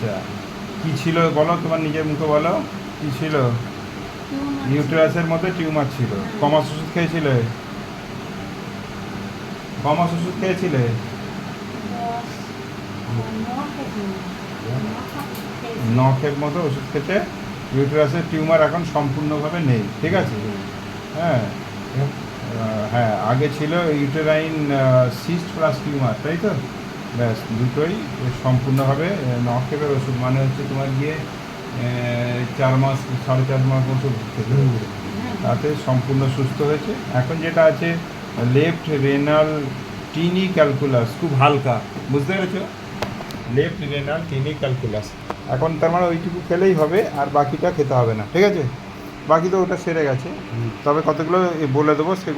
আচ্ছা, কি ছিল বলো, তোমার নিজের মুখে বলো, কি ছিল? ইউটেরাসের মধ্যে টিউমার ছিল। কমাস ওষুধ খেয়েছিলে? কমাস ওষুধ খেয়েছিলে? নখের মতো ওষুধ খেতে ইউটেরাসের টিউমার এখন সম্পূর্ণভাবে নেই, ঠিক আছে? হ্যাঁ। হ্যাঁ, আগে ছিল ইউটেরাইন সিস্ট প্লাস টিউমার, তাই তো? ব্যাস দুটোই সম্পূর্ণভাবে নখের ওষুধ, মানে হচ্ছে তোমার গিয়ে 4 মাস 4.5 মাস ওষুধ খেতে হবে। তাতে সম্পূর্ণ সুস্থ হয়েছে। এখন যেটা আছে লেফট রেনাল টিনি ক্যালকুলাস, খুব হালকা, বুঝতে পেরেছো? লেফট রেনাল টিনি ক্যালকুলাস, এখন তার মানে ওইটুকু খেলেই হবে, আর বাকিটা খেতে হবে না, ঠিক আছে? বাকি তো ওটা সেরে গেছে, তবে কতগুলো বলে দেবো সেগুলো